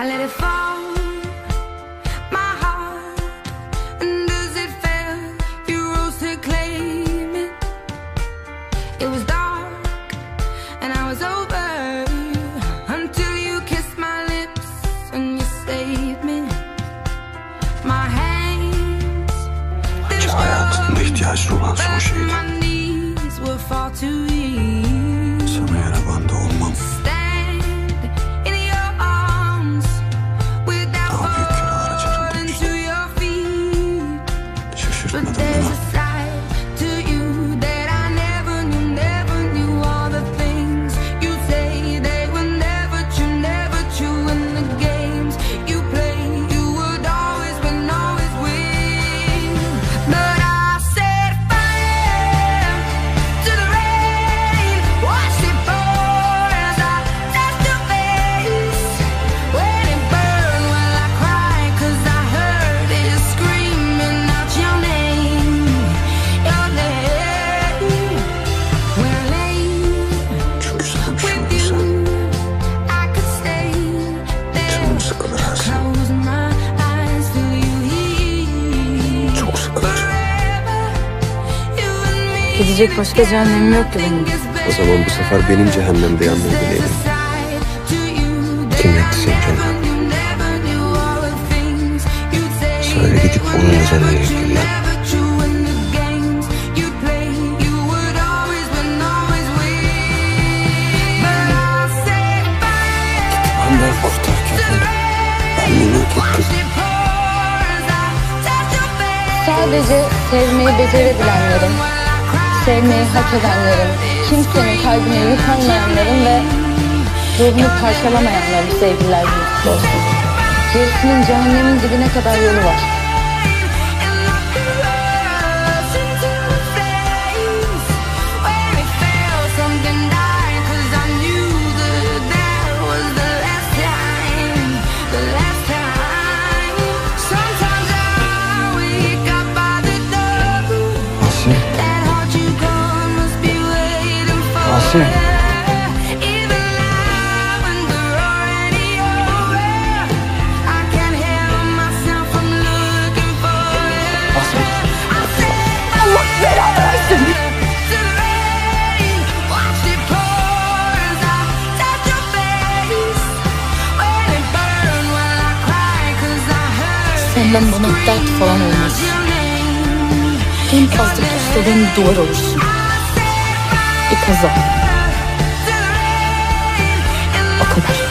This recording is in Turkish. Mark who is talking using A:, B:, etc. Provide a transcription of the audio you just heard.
A: I let it fall, my heart, and as it fell, you rose to claim it. It was dark, and I was over, until you kissed my lips and you saved me. My hands,
B: Bence hayatında ihtiyacın olan son şeydi.
A: my knees were far too weak.
B: Sana yara bandı olmam.
A: But there's a side to you that I never knew all the things you say, they were never true, and the games you play, you would always win, But I set fire to the rain, watched it pour as I touched your face. When it burned, well I cried 'cause I heard it screaming out your name.
B: Çünkü sana bir şey olursa canım sıkılır Asya. Çok sıkılır.
C: Gidecek başka cehennemim yok ki benim.
B: O zaman bu sefer benim cehennemde yanmayı deneyelim. Kim yaktı seni canım? Söyle gidip onun üzerine yıkayım ben. Benden kurtarken ben bunu hak ettim.
C: Sadece sevmeyi becerebilenlerin, sevmeyi hak edenlerin, kimsenin kalbine yük olmayanların ve ruhunu parçalamayanların sevgililer birlikte olsun. Gerisinin cehennemin dibine kadar yolu var.
B: Asya.
C: Allah belanı versin. Senden bana dert falan olmaz. En fazla postladığın bir duvar olursun. Bir kaza. O kadar.